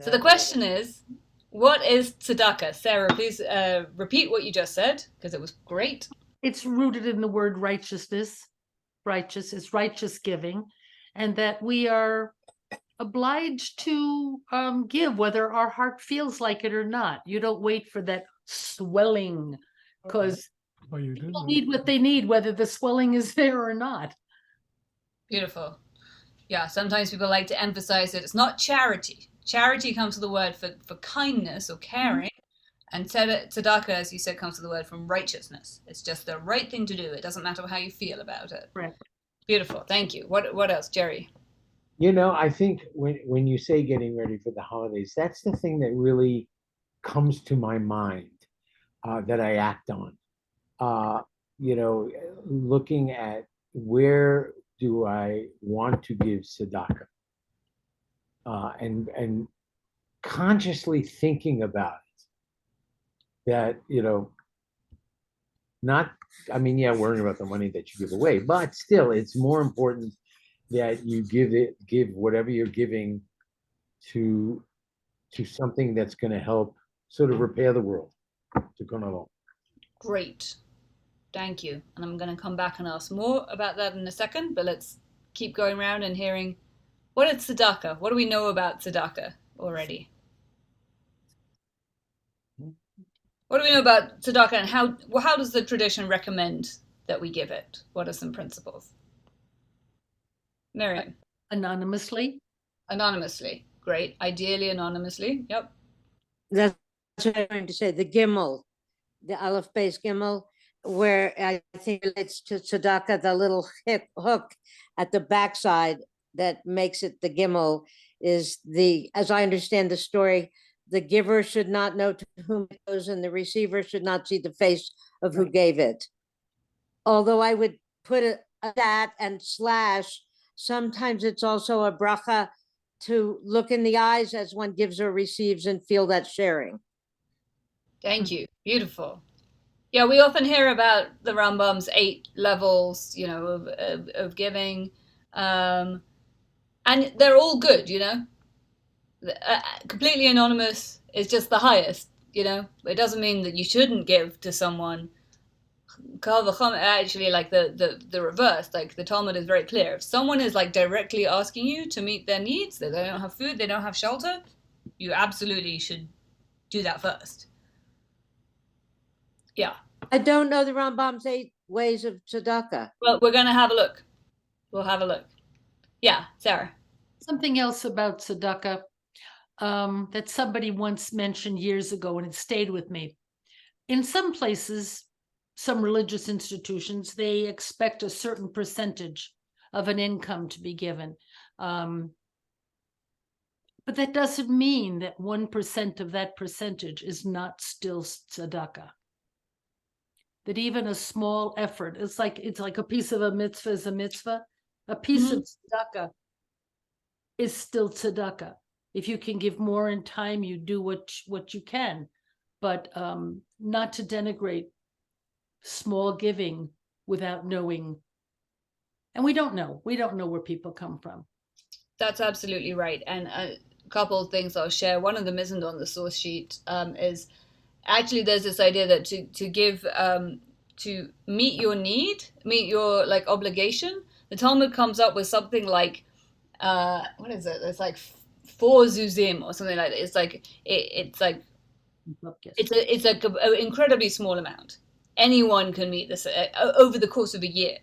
So the question is, what is tzedakah? Sarah, please repeat what you just said because it was great. It's rooted in the word righteousness. Righteous is righteous giving, and that we are obliged to give whether our heart feels like it or not. You don't wait for that swelling because people need what they need, whether the swelling is there or not. Beautiful. Yeah, sometimes people like to emphasize that it's not charity. Charity comes to the word for kindness or caring, and tzedakah, as you said, comes to the word from righteousness. It's just the right thing to do. It doesn't matter how you feel about it. Right. Beautiful. Thank you. What else, Jerry? I think when you say getting ready for the holidays, that's the thing that really comes to my mind that I act on. Uh, Looking at where do I want to give tzedakah, and consciously thinking about it. That not, I mean, yeah, worrying about the money that you give away, but still, it's more important that you give whatever you're giving to something that's going to help sort of repair the world. To come along. Great. Thank you. And I'm going to come back and ask more about that in a second, but let's keep going around and hearing what is tzedakah? What do we know about tzedakah already? What do we know about tzedakah and how does the tradition recommend that we give it? What are some principles? Miriam. Anonymously. Anonymously. Great. Ideally anonymously. Yep. That's what I'm going to say. The Gimel, the Aleph Beis Gimel, where I think relates to tzedakah, the little hook at the backside that makes it the Gimel is as I understand the story, the giver should not know to whom it goes, and the receiver should not see the face of who gave it. Although I would put a that and slash, sometimes it's also a bracha to look in the eyes as one gives or receives and feel that sharing. Thank you. Beautiful. Yeah, we often hear about the Rambam's 8 levels, of giving, and they're all good, completely anonymous is just the highest, It doesn't mean that you shouldn't give to someone. Actually, like the reverse, like the Talmud is very clear. If someone is like directly asking you to meet their needs, that they don't have food, they don't have shelter, you absolutely should do that first. Yeah. I don't know the Rambam's 8 ways of tzedakah. Well, we're going to have a look. We'll have a look. Yeah, Sarah. Something else about tzedakah that somebody once mentioned years ago, and it stayed with me. In some places, some religious institutions, they expect a certain percentage of an income to be given. But that doesn't mean that 1% of that percentage is not still tzedakah. That even a small effort, it's like a piece of a mitzvah is a mitzvah. A piece of tzedakah is still tzedakah. If you can give more in time, you do what you can, but not to denigrate small giving without knowing. And we don't know where people come from. That's absolutely right. And a couple of things I'll share. One of them isn't on the source sheet. Is actually there's this idea that to give to meet your need, meet your like obligation. The Talmud comes up with something like what is it? It's like 4 zuzim or something like that. It's like it's like it's like an incredibly small amount. Anyone can meet this over the course of a year.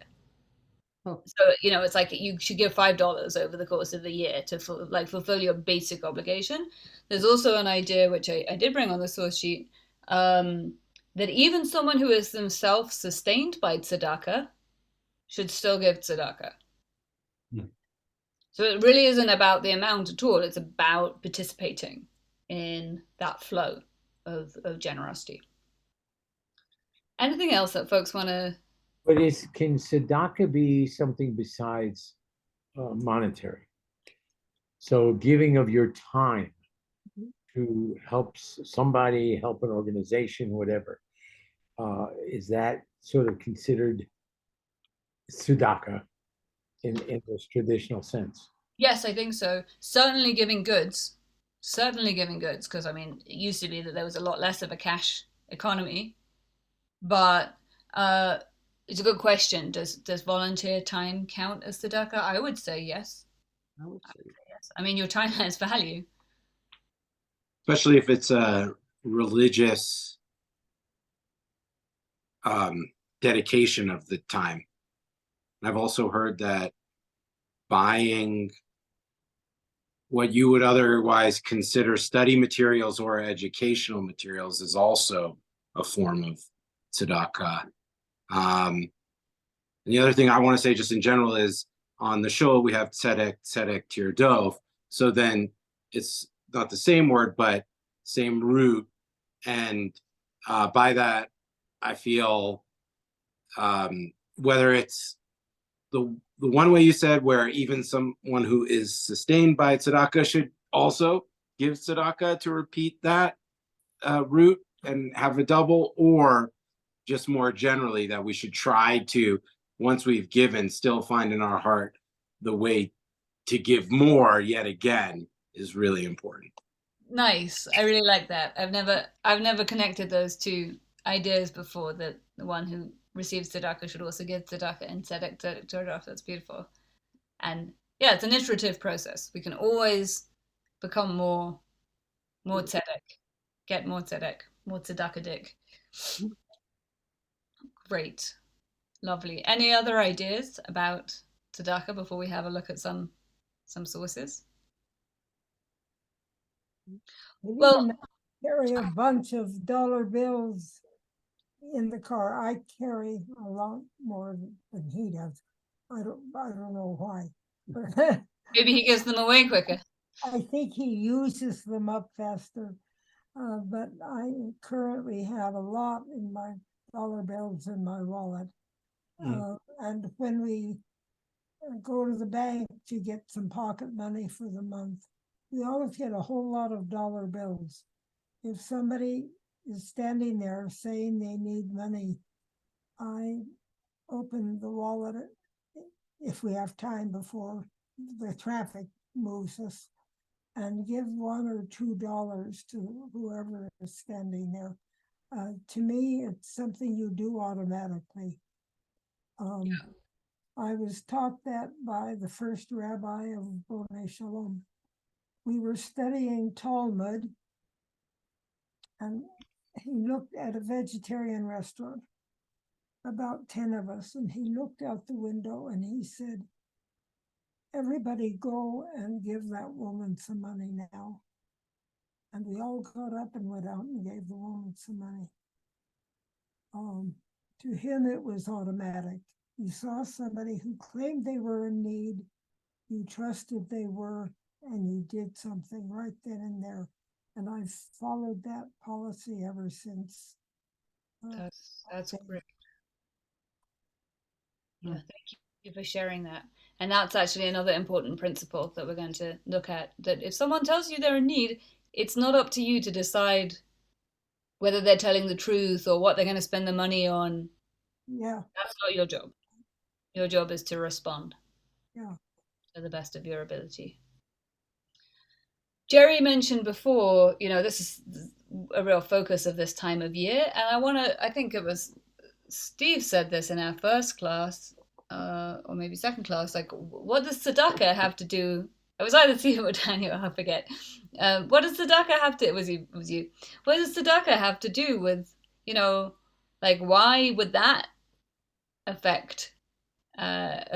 Oh. So it's like you should give $5 over the course of the year to fulfill your basic obligation. There's also an idea which I did bring on the source sheet that even someone who is themselves sustained by tzedakah should still give tzedakah. So it really isn't about the amount at all. It's about participating in that flow of generosity. Anything else that folks want to? But can tzedakah be something besides monetary? So giving of your time to help somebody, help an organization, whatever, is that sort of considered tzedakah in this traditional sense? Yes, I think so. Certainly giving goods certainly giving goods, because I mean, it used to be that there was a lot less of a cash economy, but it's a good question. Does volunteer time count as tzedakah? I would say yes. I would say. Yes. I mean, your time has value. Especially if it's a religious dedication of the time. I've also heard that buying what you would otherwise consider study materials or educational materials is also a form of tzedakah. And the other thing I want to say just in general is on the show we have tzedek tirdov. So then it's not the same word, but same root. And by that, I feel whether it's the one way you said where even someone who is sustained by tzedakah should also give tzedakah to repeat that root and have a double, or just more generally that we should try to, once we've given, still find in our heart the way to give more yet again is really important. Nice. I really like that. I've never connected those two ideas before, that the one who receives tzedakah should also give tzedakah and tzedek tzedakah. That's beautiful. And yeah, it's an iterative process. We can always become more tzedek, get more tzedakah. Great. Lovely. Any other ideas about tzedakah before we have a look at some sources? Well, carry a bunch of dollar bills in the car. I carry a lot more than he does. I don't know why, but Maybe he gives them away quicker. I think he uses them up faster. But I currently have a lot in my dollar bills in my wallet. And when we go to the bank to get some pocket money for the month, we always get a whole lot of dollar bills. If somebody is standing there saying they need money, I open the wallet if we have time before the traffic moves us, and give $1 or $2 to whoever is standing there. To me, it's something you do automatically. I was taught that by the first rabbi of Bonei Shalom. We were studying Talmud, and he looked at a vegetarian restaurant, about 10 of us, and he looked out the window and he said, "Everybody go and give that woman some money now." And we all got up and went out and gave the woman some money. To him, it was automatic. You saw somebody who claimed they were in need, you trusted they were, and you did something right then and there. And I've followed that policy ever since. That's great. Yeah, thank you for sharing that. And that's actually another important principle that we're going to look at, that if someone tells you they're in need, it's not up to you to decide whether they're telling the truth or what they're going to spend the money on. Yeah. That's not your job. Your job is to respond. Yeah. To the best of your ability. Jerry mentioned before, this is a real focus of this time of year. And I think it was Steve said this in our first class, or maybe second class, like, what does tzedakah have to do? It was either Steve or Daniel, I forget. What does tzedakah have to, it was you. What does tzedakah have to do with, like, why would that affect our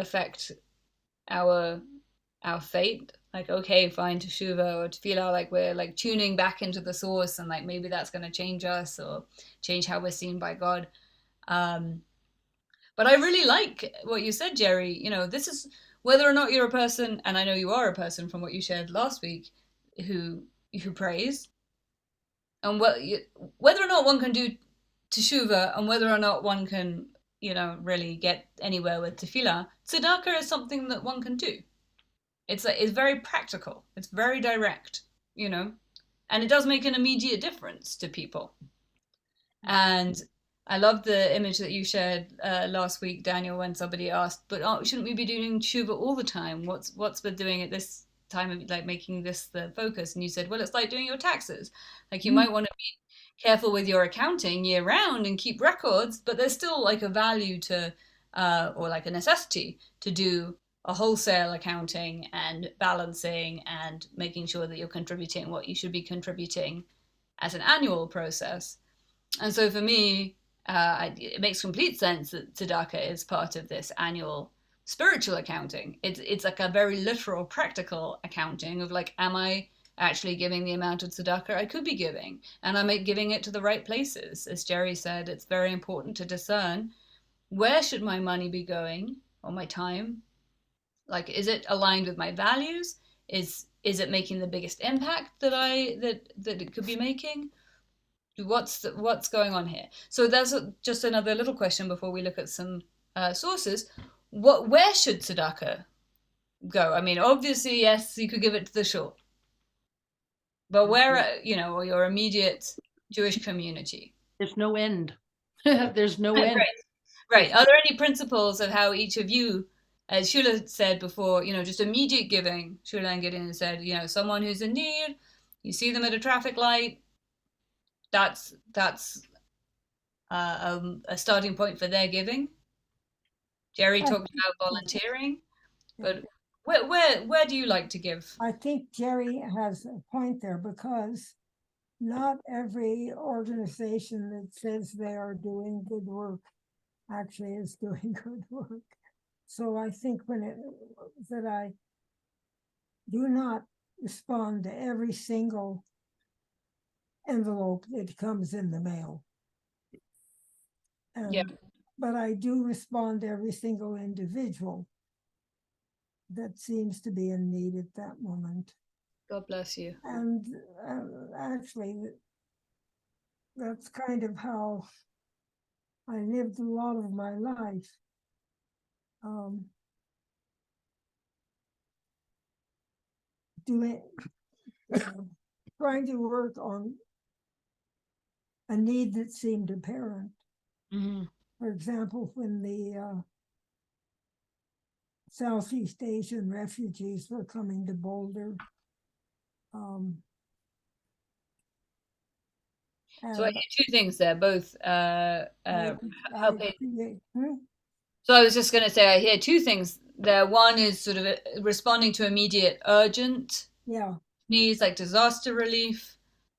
fate? Like, okay, fine, Teshuva or Tefila, like we're like tuning back into the source, and like maybe that's going to change us or change how we're seen by God. But I really like what you said, Jerry. This is whether or not you're a person, and I know you are a person from what you shared last week, who prays, and whether or not one can do Teshuva, and whether or not one can, really get anywhere with Tefila. Tzedakah is something that one can do. It's very practical. It's very direct, and it does make an immediate difference to people. And I love the image that you shared last week, Daniel, when somebody asked, but shouldn't we be doing Teshuva all the time? What's with doing it this time of like making this the focus, and you said, well, it's like doing your taxes. Like you might want to be careful with your accounting year round and keep records, but there's still like a value to, or like a necessity to do a wholesale accounting and balancing and making sure that you're contributing what you should be contributing as an annual process. And so for me, it makes complete sense that Tzedaka is part of this annual spiritual accounting. It's like a very literal, practical accounting of like, am I actually giving the amount of tzedakah I could be giving? And am I giving it to the right places? As Jerry said, it's very important to discern where should my money be going or my time. Like, is it aligned with my values? Is it making the biggest impact that it could be making? What's going on here? So that's just another little question before we look at some sources. Where should tzedakah go? I mean, obviously, yes, you could give it to the shul, but where, or your immediate Jewish community? There's no end. There's no end. Right. Are there any principles of how each of you, as Shula said before, just immediate giving? Shula and Gideon said, someone who's in need, you see them at a traffic light, that's a starting point for their giving. Jerry talked about volunteering, but where do you like to give? I think Jerry has a point there, because not every organization that says they are doing good work actually is doing good work. So I think that I do not respond to every single envelope that comes in the mail. Yeah. But I do respond to every single individual that seems to be in need at that moment. God bless you. And actually, that's kind of how I lived a lot of my life. Trying to work on a need that seemed apparent. Mm-hmm. For example, when the Southeast Asian refugees were coming to Boulder. So I hear two things there, both helping. So I was just going to say, I hear two things there. One is sort of responding to immediate, urgent needs, like disaster relief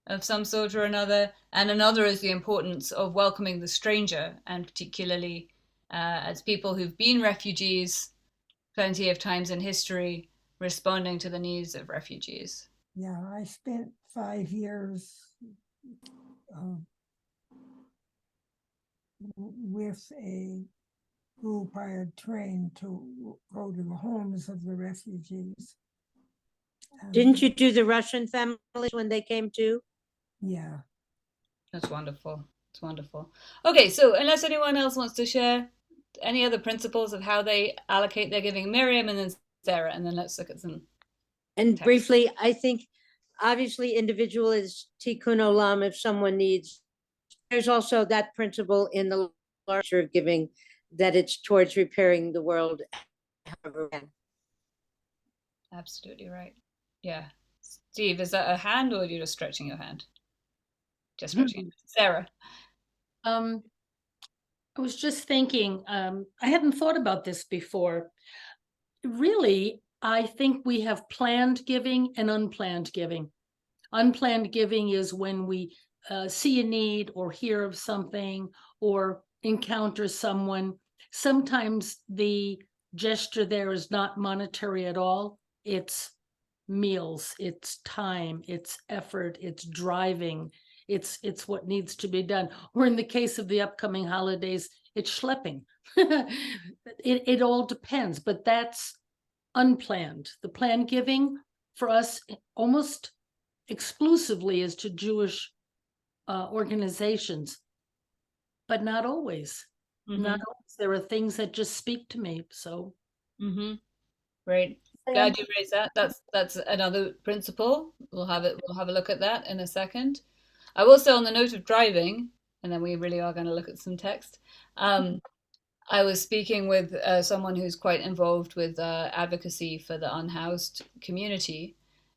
of some sort or another. And another is the importance of welcoming the stranger, and particularly as people who've been refugees plenty of times in history, responding to the needs of refugees. Yeah, I spent 5 years with a group I had trained to go to the homes of the refugees. Didn't you do the Russian families when they came too? Yeah. That's wonderful. It's wonderful. Okay, so unless anyone else wants to share any other principles of how they allocate their giving, Miriam and then Sarah, and then let's look at some. And briefly, I think obviously individual is tikkun olam if someone needs. There's also that principle in the larger of giving, that it's towards repairing the world. Absolutely right. Yeah. Steve, is that a hand or are you just stretching your hand? Just stretching. Sarah. I was just thinking, I hadn't thought about this before. Really, I think we have planned giving and unplanned giving. Unplanned giving is when we see a need or hear of something or encounter someone. Sometimes the gesture there is not monetary at all. It's meals, it's time, it's effort, it's driving, it's what needs to be done. Or in the case of the upcoming holidays, it's schlepping. It all depends, but that's unplanned. The planned giving for us almost exclusively is to Jewish organizations, but not always. Mm-hmm. Not always. There are things that just speak to me. So, Right. Glad you raised that. That's another principle. We'll have a look at that in a second. I will say on the note of driving, and then we really are going to look at some text. I was speaking with someone who's quite involved with advocacy for the unhoused community,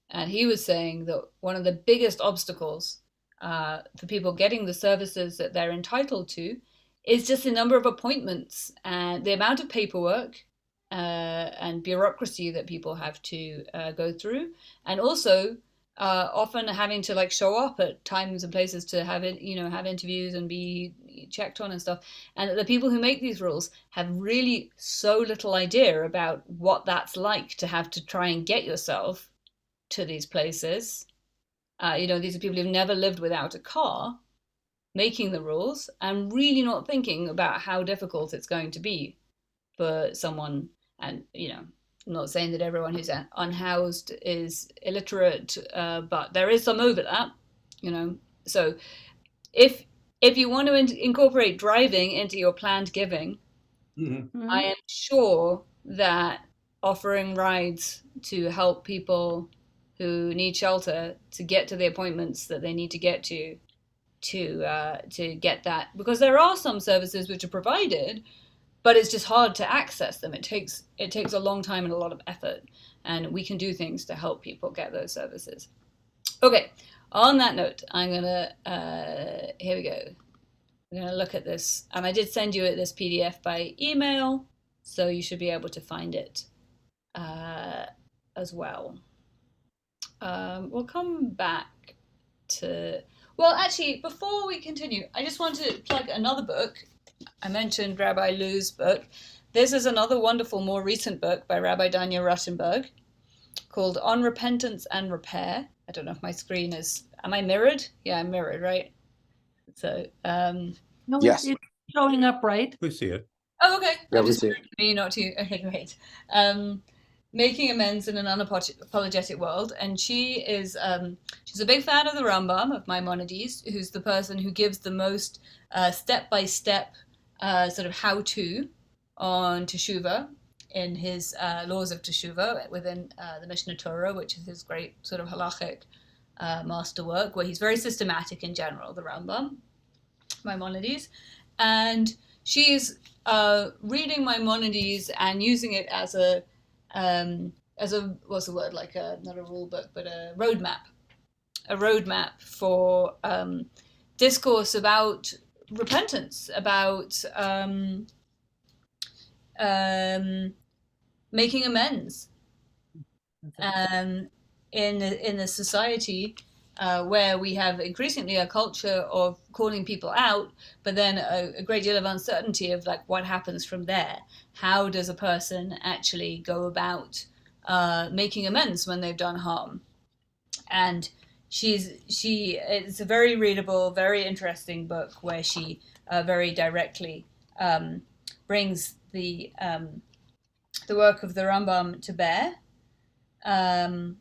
and he was saying that one of the biggest obstacles for people getting the services that they're entitled to is just the number of appointments and the amount of paperwork and bureaucracy that people have to go through, and also often having to like show up at times and places to have it, have interviews and be checked on and stuff. And the people who make these rules have really so little idea about what that's like to have to try and get yourself to these places. These are people who've never lived without a car making the rules and really not thinking about how difficult it's going to be for someone. And I'm not saying that everyone who's unhoused is illiterate, but there is some overlap. So if you want to incorporate driving into your planned giving, I am sure that offering rides to help people who need shelter to get to the appointments that they need to get to get that, because there are some services which are provided, but it's just hard to access them. It takes a long time and a lot of effort, and we can do things to help people get those services. Okay, on that note, I'm gonna here we go. We're gonna look at this, and I did send you this PDF by email, so you should be able to find it as well. We'll come back to, well, actually, before we continue, I just want to plug another book. I mentioned Rabbi Lou's book. This is another wonderful, more recent book by Rabbi Danya Ruttenberg called On Repentance and Repair. I don't know if my screen is, am I mirrored? Yeah, I'm mirrored, right? So, No, Yes. it's showing up right. We see it. oh, okay. Yeah, I'm we just see it. mirrored me, not you. Okay, great. Making Amends in an Unapologetic World. And she is, she's a big fan of the Rambam, of Maimonides, who's the person who gives the most step-by-step sort of how-to on Teshuva in his Laws of Teshuva within the Mishnah Torah, which is his great sort of halachic masterwork, where he's very systematic in general, the Rambam, Maimonides. And she's reading Maimonides and using it as a what's the word, like not a rule book, but a roadmap for discourse about repentance, about making amends, in a society where we have increasingly a culture of calling people out, but then a great deal of uncertainty of like what happens from there. How does a person actually go about making amends when they've done harm? And it's a very readable, very interesting book where she very directly brings the work of the Rambam to bear on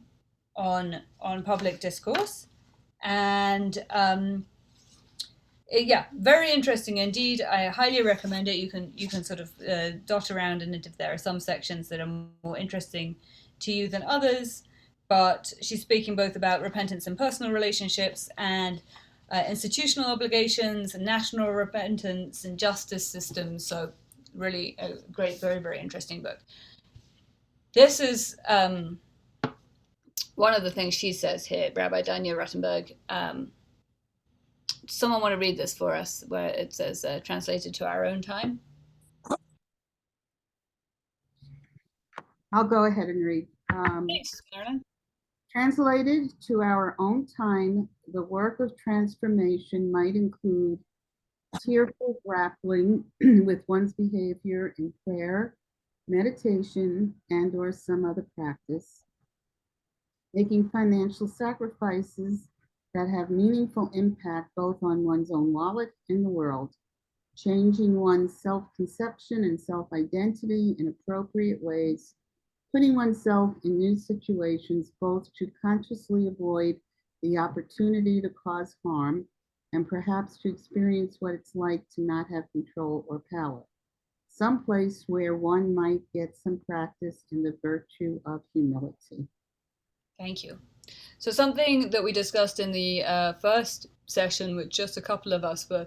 public discourse. And yeah, very interesting indeed. I highly recommend it. You can sort of dot around, and if there are some sections that are more interesting to you than others, but she's speaking both about repentance in personal relationships and institutional obligations and national repentance and justice systems. So really a great, very, very interesting book. This is one of the things she says here, Rabbi Danya Ruttenberg. Someone want to read this for us, where it says translated to our own time? I'll go ahead and read. Thanks, Marilyn. Translated to our own time, the work of transformation might include tearful grappling with one's behavior in prayer, meditation, and/or some other practice, making financial sacrifices that have meaningful impact both on one's own wallet and the world, changing one's self-conception and self-identity in appropriate ways, putting oneself in new situations both to consciously avoid the opportunity to cause harm and perhaps to experience what it's like to not have control or power. Some place where one might get some practice in the virtue of humility. Thank you. So something that we discussed in the first session, which just a couple of us were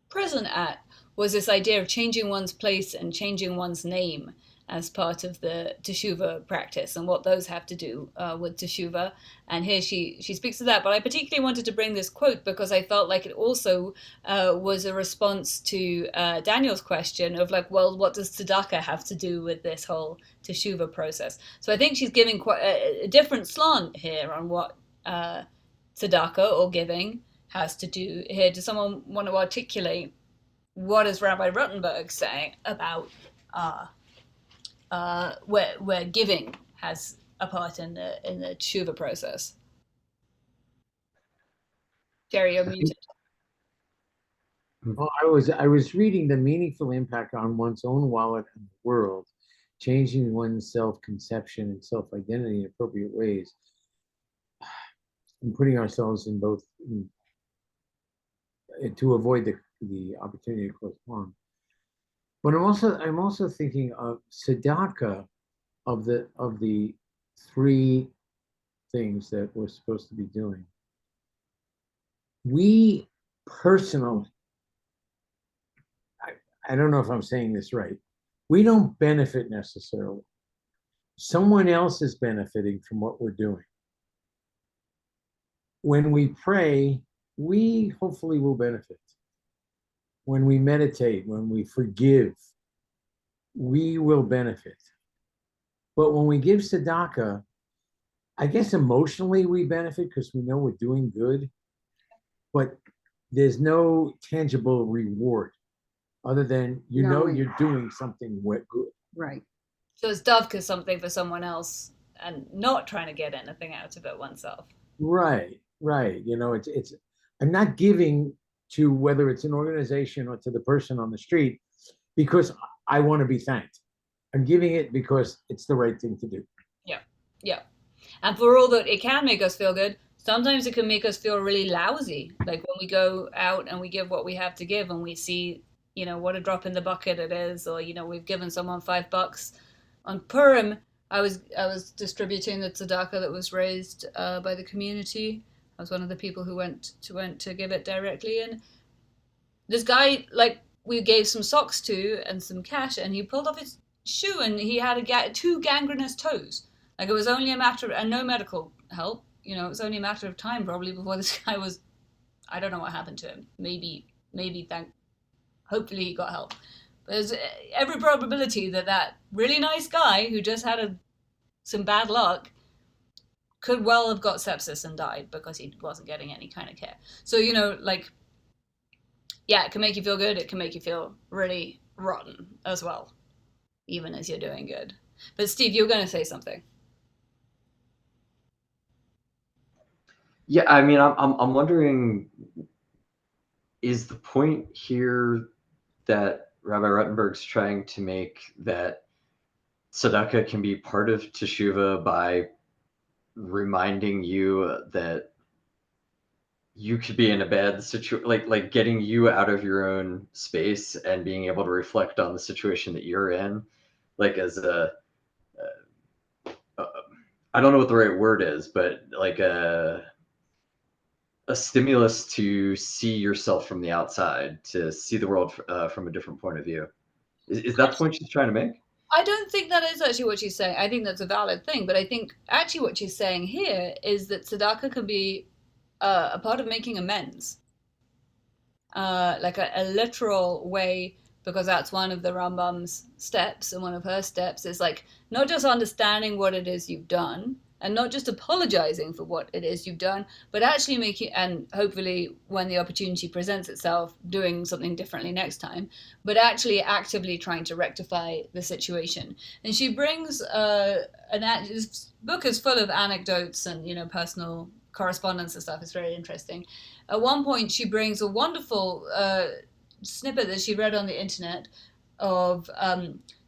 present at, was this idea of changing one's place and changing one's name as part of the Teshuva practice and what those have to do with Teshuva. And here she speaks to that. But I particularly wanted to bring this quote because I felt like it also was a response to Daniel's question of like, well, what does tzedakah have to do with this whole Teshuva process? So I think she's giving quite a different slant here on what tzedakah or giving has to do here. Does someone want to articulate what does Rabbi Rottenberg say about where giving has a part in the tshuva process? Jerry, you're muted. Well, I was reading the meaningful impact on one's own wallet and the world, changing one's self-conception and self-identity in appropriate ways, and putting ourselves in both to avoid the opportunity to cause harm. But I'm also thinking of tzedakah, of the three things that we're supposed to be doing. We personally, I don't know if I'm saying this right, we don't benefit necessarily. Someone else is benefiting from what we're doing. When we pray, we hopefully will benefit. When we meditate, when we forgive, we will benefit. But when we give tzedakah, I guess emotionally we benefit because we know we're doing good, but there's no tangible reward other than you know you're doing something good. Right. So it's dovka something for someone else and not trying to get anything out of it oneself. Right. You know, it's I'm not giving to whether it's an organization or to the person on the street because I want to be thanked. I'm giving it because it's the right thing to do. Yeah. And for all that it can make us feel good, sometimes it can make us feel really lousy. Like when we go out and we give what we have to give and we see, you know, what a drop in the bucket it is, or, you know, we've given someone $5. On Purim, I was distributing the tzedakah that was raised by the community. I was one of the people who went to give it directly. And this guy, like, we gave some socks to and some cash, and he pulled off his shoe and he had two gangrenous toes. Like it was only a matter of, and no medical help, you know, it was only a matter of time probably before this guy was, I don't know what happened to him. Hopefully he got help. But there's every probability that really nice guy who just had some bad luck could well have got sepsis and died because he wasn't getting any kind of care. So, you know, like, yeah, it can make you feel good. It can make you feel really rotten as well, even as you're doing good. But Steve, you're going to say something. Yeah, I mean, I'm wondering, is the point here that Rabbi Rottenberg's trying to make that tzedakah can be part of Teshuva by reminding you that you could be in a bad situation, like getting you out of your own space and being able to reflect on the situation that you're in, like as I don't know what the right word is, but like a stimulus to see yourself from the outside, to see the world from a different point of view. Is that the point she's trying to make? I don't think that is actually what she's saying. I think that's a valid thing, but I think actually what she's saying here is that tzedakah can be a part of making amends, like a literal way, because that's one of the Rambam's steps, and one of her steps is like not just understanding what it is you've done, and not just apologizing for what it is you've done, but actually making, and hopefully when the opportunity presents itself, doing something differently next time, but actively trying to rectify the situation. And she brings this book is full of anecdotes and, you know, personal correspondence and stuff. It's very interesting. At one point, she brings a wonderful snippet that she read on the internet of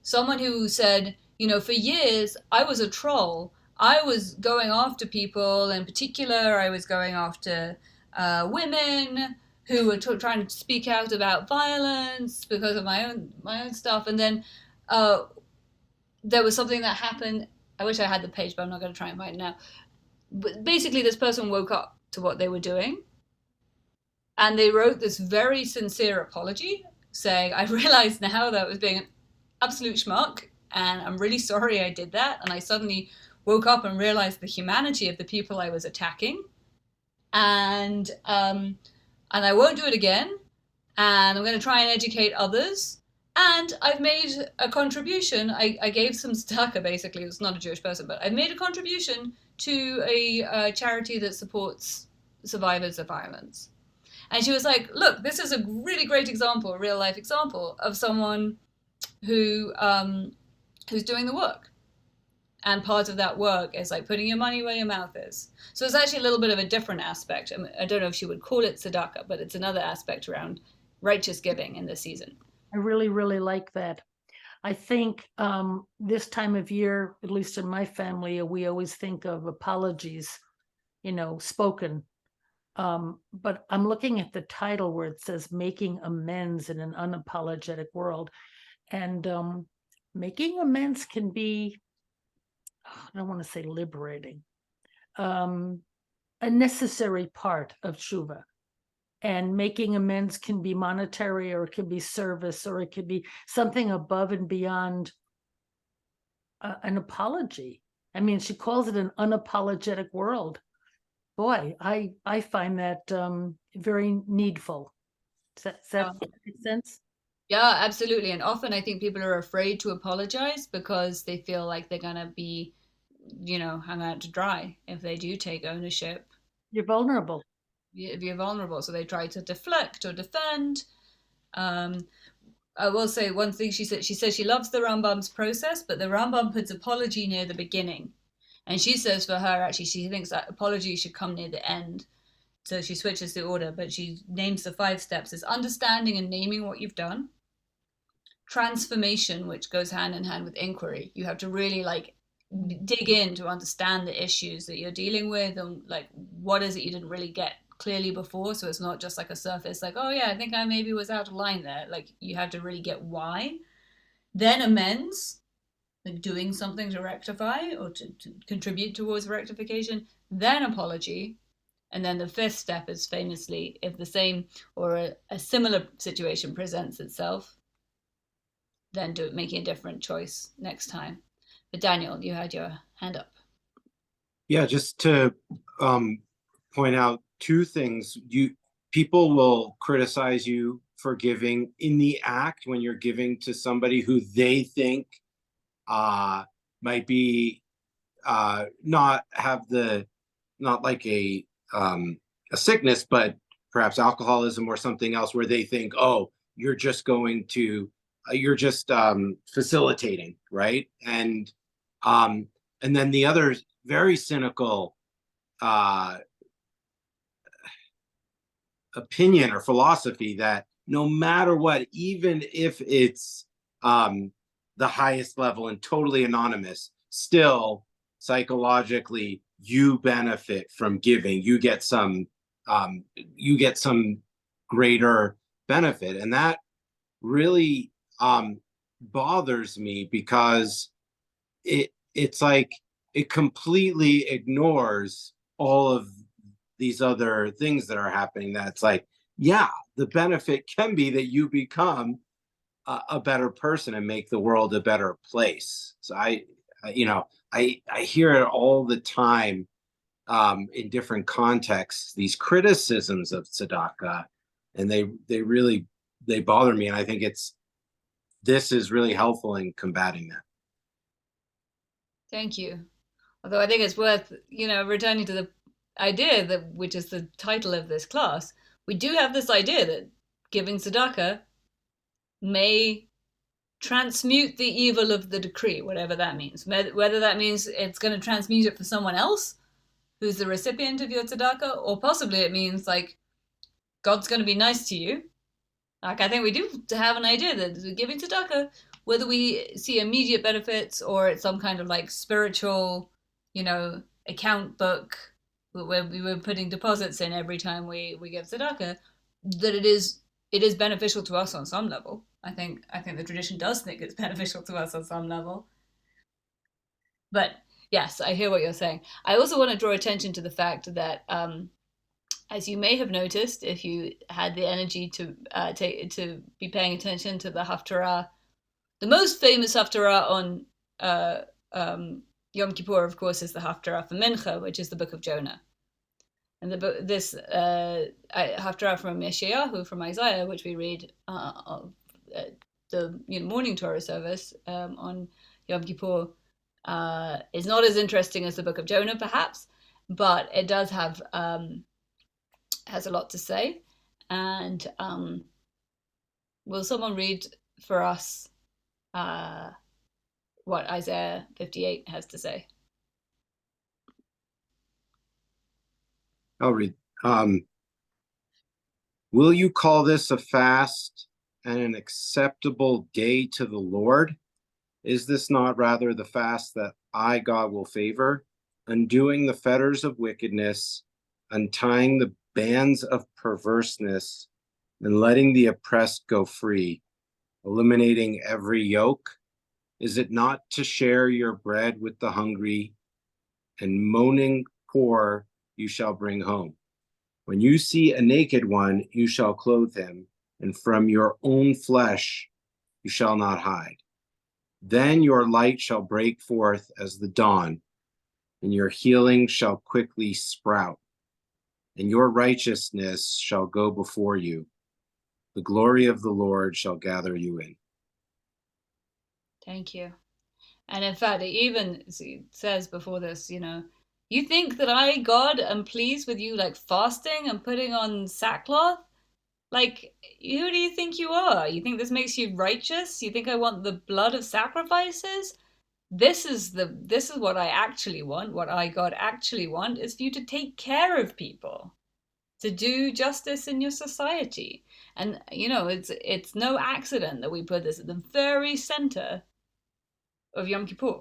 someone who said, you know, for years I was a troll. I was going after people. In particular, I was going after women who were trying to speak out about violence because of my own stuff. And then there was something that happened. I wish I had the page, but I'm not going to try and find it now. But basically, this person woke up to what they were doing, and they wrote this very sincere apology, saying, I realized now that I was being an absolute schmuck, and I'm really sorry I did that. And I suddenly woke up and realized the humanity of the people I was attacking, and I won't do it again. And I'm going to try and educate others. And I've made a contribution. I gave some tzedakah, basically. It's not a Jewish person, but I've made a contribution to a charity that supports survivors of violence. And she was like, look, this is a really great example, a real life example of someone who's doing the work. And part of that work is like putting your money where your mouth is. So it's actually a little bit of a different aspect. I mean, I don't know if she would call it tzedakah, but it's another aspect around righteous giving in this season. I really, really like that. I think this time of year, at least in my family, we always think of apologies, spoken. But I'm looking at the title where it says making amends in an unapologetic world. And making amends can be, I don't want to say liberating, a necessary part of Teshuva. And making amends can be monetary, or it can be service, or it could be something above and beyond an apology. I mean, she calls it an unapologetic world. Boy, I find that very needful. Does that make sense? Yeah, absolutely. And often I think people are afraid to apologize because they feel like they're going to be, hung out to dry if they do take ownership. You're vulnerable. If you're vulnerable. So they try to deflect or defend. I will say one thing she says she loves the Rambam's process, but the Rambam puts apology near the beginning. And she says for her, actually, she thinks that apology should come near the end. So she switches the order, but she names the 5 steps as understanding and naming what you've done. Transformation, which goes hand in hand with inquiry. You have to really dig in to understand the issues that you're dealing with, and what is it you didn't really get clearly before. So it's not just like a surface, oh yeah, I think I maybe was out of line there. You have to really get why. Then amends, doing something to rectify or to contribute towards rectification. Then apology. And then the 5th step is famously, if the same or a similar situation presents itself, then making a different choice next time. But Daniel, you had your hand up. Yeah, just to point out 2 things. People will criticize you for giving in the act when you're giving to somebody who they think might be not like a sickness, but perhaps alcoholism or something else, where they think, oh, you're just facilitating, right? And then the other very cynical opinion or philosophy that no matter what, even if it's the highest level and totally anonymous, still psychologically you benefit from giving. You get some greater benefit, and that really bothers me because it's like it completely ignores all of these other things that are happening. That's yeah, the benefit can be that you become a better person and make the world a better place. So I hear it all the time in different contexts, these criticisms of tzedakah, and they bother me. And I think this is really helpful in combating that. Thank you. Although I think it's worth, returning to the idea which is the title of this class. We do have this idea that giving tzedakah may transmute the evil of the decree, whatever that means. Whether that means it's going to transmute it for someone else who's the recipient of your tzedakah, or possibly it means God's going to be nice to you. I think we do have an idea that giving tzedakah, whether we see immediate benefits or it's some kind of spiritual, account book where we were putting deposits in every time we give tzedakah, that it is beneficial to us on some level. I think the tradition does think it's beneficial to us on some level. But yes, I hear what you're saying. I also want to draw attention to the fact that as you may have noticed, if you had the energy to be paying attention to the Haftarah, the most famous Haftarah on Yom Kippur, of course, is the Haftarah for Mincha, which is the Book of Jonah. And this Haftarah from Yeshayahu, from Isaiah, which we read the morning Torah service on Yom Kippur, is not as interesting as the Book of Jonah, perhaps, but it does have has a lot to say. And will someone read for us what Isaiah 58 has to say? I'll read. Will you call this a fast and an acceptable day to the Lord? Is this not rather the fast that I, God, will favor, undoing the fetters of wickedness, untying the bands of perverseness, and letting the oppressed go free, eliminating every yoke? Is it not to share your bread with the hungry, and moaning poor you shall bring home? When you see a naked one, you shall clothe him, and from your own flesh you shall not hide. Then your light shall break forth as the dawn, and your healing shall quickly sprout, and your righteousness shall go before you. The glory of the Lord shall gather you in. Thank you. And in fact, it even says before this, you think that I, God, am pleased with you like fasting and putting on sackcloth? Like, who do you think you are? You think this makes you righteous? You think I want the blood of sacrifices? This is what I actually want. What I, God, actually want is for you to take care of people, to do justice in your society. And it's no accident that we put this at the very center of Yom Kippur.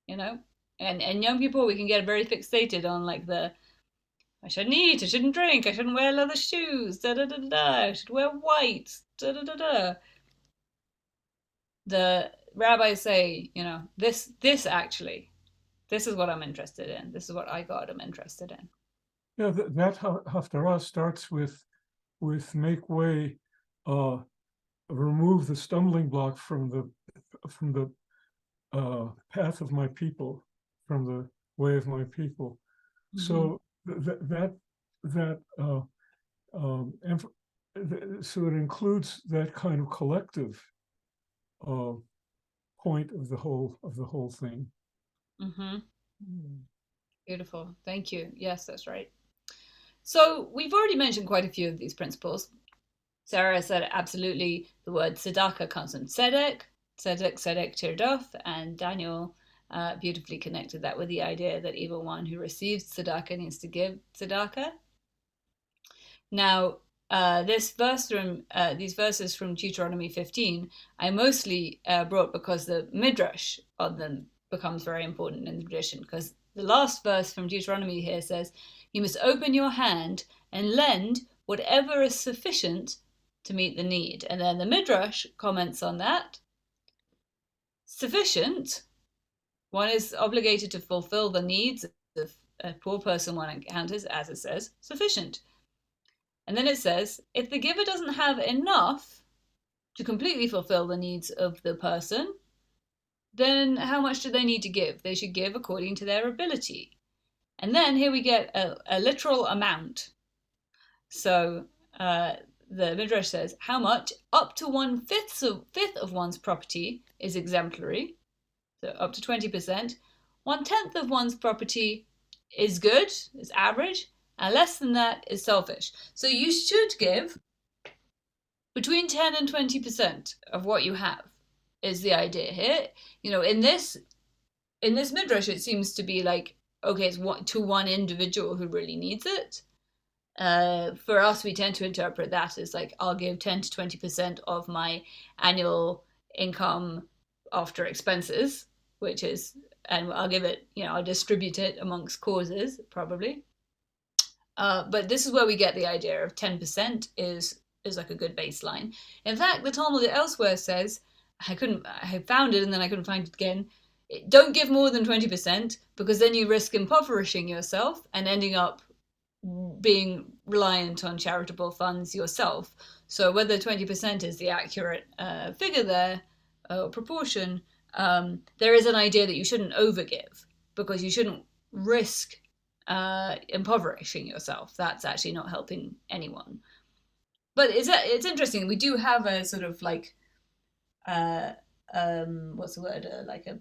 And Yom Kippur we can get very fixated on like I shouldn't eat, I shouldn't drink, I shouldn't wear leather shoes, da da da da, I should wear white, da da da da. The rabbis say, this actually, this is what I'm interested in. This is what I, God, am interested in. Yeah, that haftarah starts with make way, remove the stumbling block from the path of my people, from the way of my people. Mm-hmm. So so it includes that kind of collective point of the whole thing. Mm-hmm. Beautiful, thank you. Yes, that's right. So we've already mentioned quite a few of these principles. Sarah said absolutely the word tzedaka comes from tzedek, tirdof, and Daniel beautifully connected that with the idea that even one who receives tzedaka needs to give tzedaka. Now, these verses from Deuteronomy 15, I mostly brought because the midrash on them becomes very important in the tradition, because the last verse from Deuteronomy here says, you must open your hand and lend whatever is sufficient to meet the need. And then the midrash comments on that. Sufficient, one is obligated to fulfill the needs of a poor person one encounters, as it says, sufficient. And then it says, if the giver doesn't have enough to completely fulfill the needs of the person, then how much do they need to give? They should give according to their ability. And then here we get a literal amount. So the Midrash says, how much? Up to 1/5 of one's property is exemplary, so up to 20%. 1/10 of one's property is good, is average, and less than that is selfish. So you should give between 10 and 20% of what you have, is the idea here. In this Midrash, it seems to be like, okay, it's to one individual who really needs it. For us, we tend to interpret that as like, I'll give 10 to 20% of my annual income after expenses, and I'll give it, I'll distribute it amongst causes, probably. But this is where we get the idea of 10% is like a good baseline. In fact, the Talmud elsewhere says, I found it and then I couldn't find it again. Don't give more than 20%, because then you risk impoverishing yourself and ending up being reliant on charitable funds yourself. So whether 20% is the accurate figure there, or proportion, there is an idea that you shouldn't overgive, because you shouldn't risk impoverishing yourself. That's actually not helping anyone. But it's interesting. We do have a sort of like, what's the word? Like a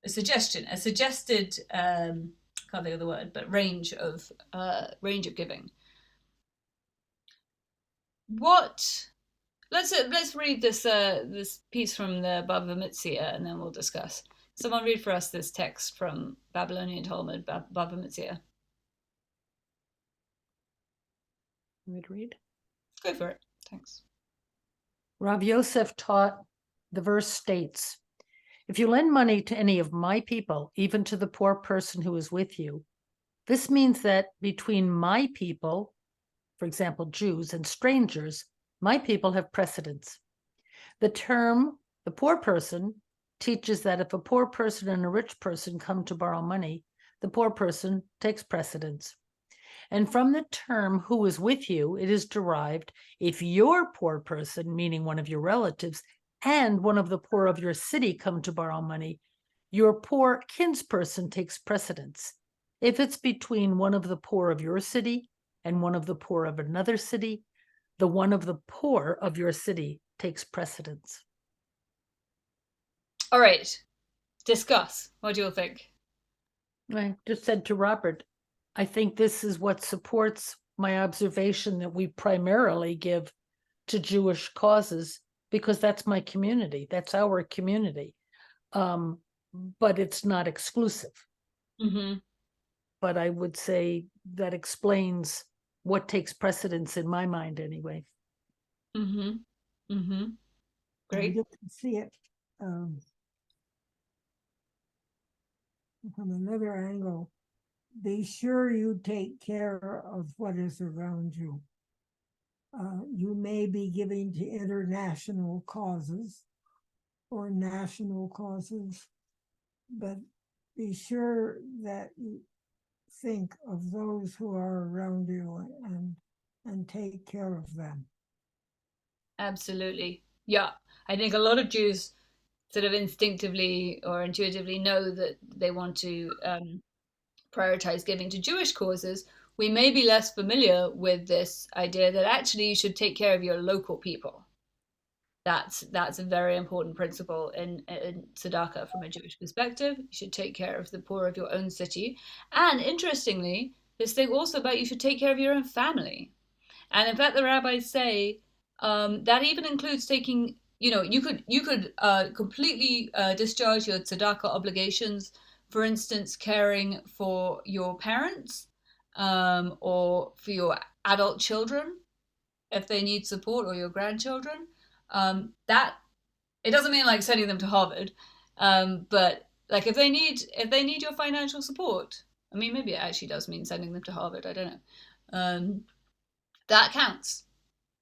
suggestion, a suggested, can't think of the word, but range of giving. What? Let's read this piece from the Bava Metzia, and then we'll discuss. Someone read for us this text from Babylonian Talmud, Bava Metzia. Want me to read? Go for it. Thanks. Rav Yosef taught, the verse states, if you lend money to any of my people, even to the poor person who is with you, this means that between my people, for example, Jews, and strangers, my people have precedence. The term, the poor person, teaches that if a poor person and a rich person come to borrow money, the poor person takes precedence. And from the term who is with you, it is derived if your poor person, meaning one of your relatives, and one of the poor of your city come to borrow money, your poor kinsperson takes precedence. If it's between one of the poor of your city and one of the poor of another city, the one of the poor of your city takes precedence. All right. Discuss. What do you all think? I just said to Robert, I think this is what supports my observation that we primarily give to Jewish causes, because that's my community. That's our community. But it's not exclusive. Mm-hmm. But I would say that explains what takes precedence in my mind anyway. Mm-hmm. Mm-hmm. Great. You can see it from another angle. Be sure you take care of what is around you. You may be giving to international causes or national causes, but be sure that you think of those who are around you and take care of them. Absolutely. Yeah. I think a lot of Jews sort of instinctively or intuitively know that they want to prioritize giving to Jewish causes. We may be less familiar with this idea that actually you should take care of your local people. That's a very important principle in Tzedaka from a Jewish perspective. You should take care of the poor of your own city. And interestingly, this thing also about you should take care of your own family. And in fact, the rabbis say that even includes taking, you could completely discharge your tzedakah obligations. For instance, caring for your parents or for your adult children if they need support, or your grandchildren. That it doesn't mean like sending them to Harvard, but like if they need your financial support. I mean, maybe it actually does mean sending them to Harvard. I don't know. That counts.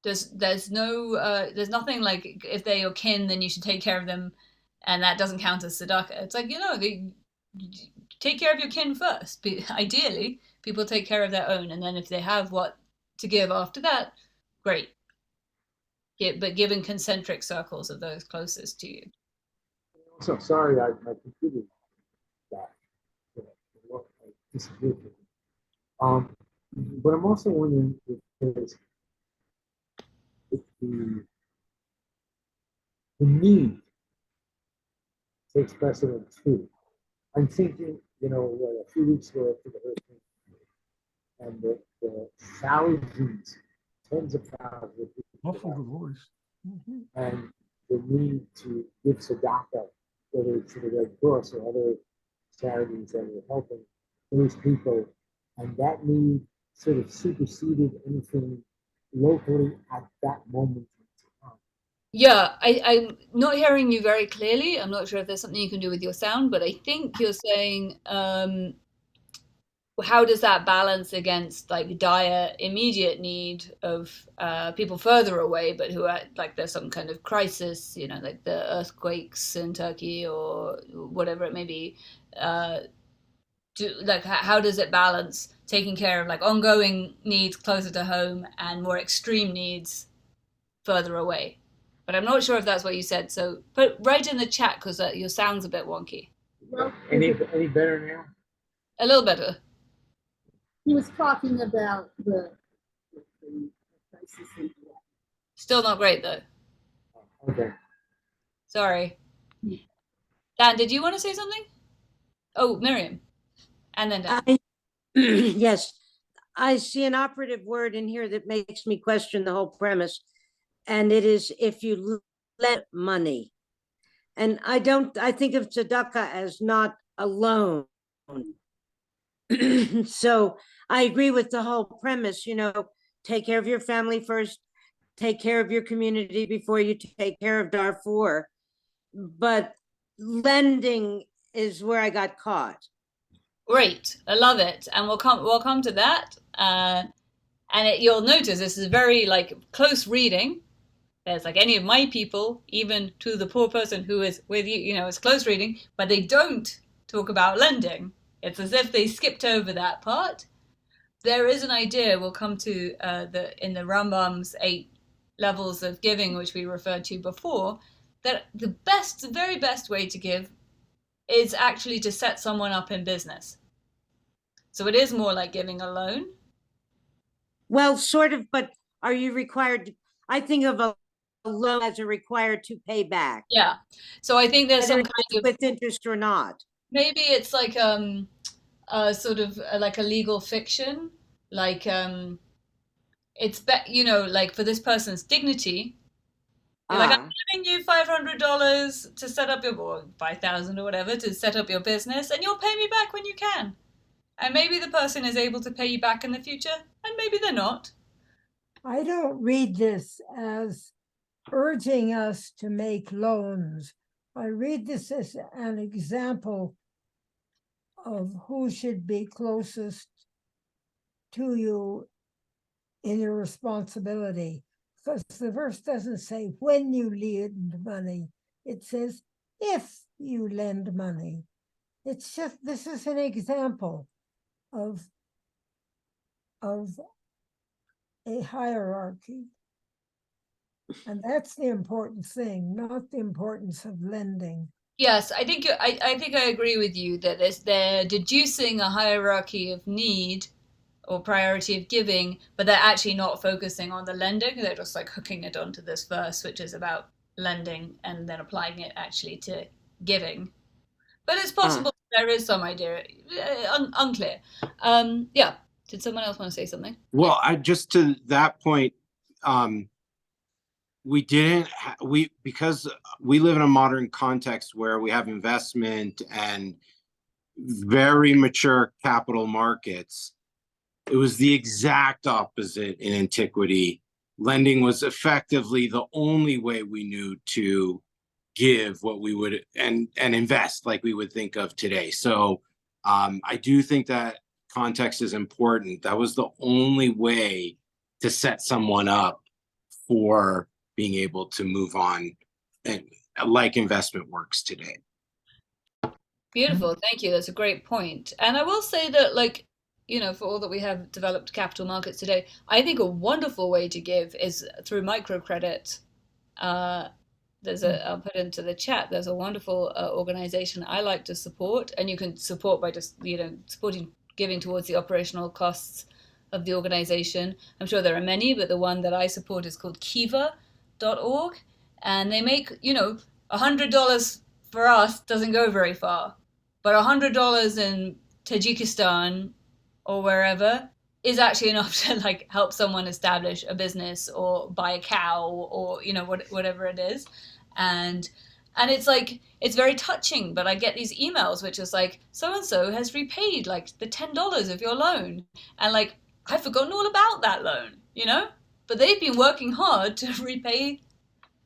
There's nothing like if they're your kin, then you should take care of them, and that doesn't count as tzedakah. It's like take care of your kin first. Ideally, people take care of their own, and then if they have what to give after that, great. But given concentric circles of those closest to you. So sorry, my computer died. I disappeared. But I'm also wondering if the need takes precedence too. I'm thinking, a few weeks ago after the hurricane, and the thousands, tens of thousands of people, Muffle the voice. and the need to give tzedakah, whether it's to the Red Cross or other charities that are helping those people, and that need sort of superseded anything locally at that moment in time. Yeah, I'm not hearing you very clearly. I'm not sure if there's something you can do with your sound, but I think you're saying, how does that balance against like dire immediate need of people further away, but who are like there's some kind of crisis, like the earthquakes in Turkey or whatever it may be, like how does it balance taking care of like ongoing needs closer to home and more extreme needs further away? But I'm not sure if that's what you said. So put right in the chat because your sound's a bit wonky. Well, Any better now? A little better. he was talking about the crisis in Iraq. Still not great though. Okay. Sorry. Dan, did you want to say something? Oh, Miriam. And then Dan. Yes, I see an operative word in here that makes me question the whole premise. And it is if you lend money. And I think of tzedakah as not a loan. So I agree with the whole premise, take care of your family first, take care of your community before you take care of Darfur. But lending is where I got caught. Great, I love it, and we'll come to that. You'll notice this is very like close reading. There's like any of my people, even to the poor person who is with you, it's close reading, but they don't talk about lending. It's as if they skipped over that part. There is an idea we'll come to in the Rambam's 8 levels of giving, which we referred to before, that the very best way to give is actually to set someone up in business. So it is more like giving a loan. Well, sort of, but are you required? I think of a loan as a required to pay back. Yeah. So I think there's some kind of with interest or not. Maybe it's like sort of like a legal fiction, like it's like for this person's dignity. You're like, I'm giving you $500 to set up or 5,000 or whatever to set up your business, and you'll pay me back when you can. And maybe the person is able to pay you back in the future, and maybe they're not. I don't read this as urging us to make loans. I read this as an example of who should be closest to you in your responsibility. Because the verse doesn't say when you lend money, it says if you lend money. It's just, this is an example of a hierarchy. And that's the important thing, not the importance of lending. Yes, I think I agree with you that they're deducing a hierarchy of need or priority of giving, but they're actually not focusing on the lending. They're just like hooking it onto this verse, which is about lending, and then applying it actually to giving. But it's possible there is some idea, unclear. Yeah. Did someone else want to say something? Well, just to that point, because we live in a modern context where we have investment and very mature capital markets. It was the exact opposite in antiquity. Lending was effectively the only way we knew to give what we would and invest like we would think of today. So I do think that context is important. That was the only way to set someone up for being able to move on, and like investment works today. Beautiful. Thank you. That's a great point. And I will say that, like, for all that we have developed capital markets today, I think a wonderful way to give is through microcredit. I'll put into the chat, there's a wonderful organization I like to support, and you can support by just, giving towards the operational costs of the organization. I'm sure there are many, but the one that I support is called kiva.org, and they make, $100 for us doesn't go very far, but $100 in Tajikistan or wherever is actually enough to like help someone establish a business or buy a cow or whatever it is. And it's like, it's very touching, but I get these emails which is like, so and so has repaid like the $10 of your loan, and like I've forgotten all about that loan, but they've been working hard to repay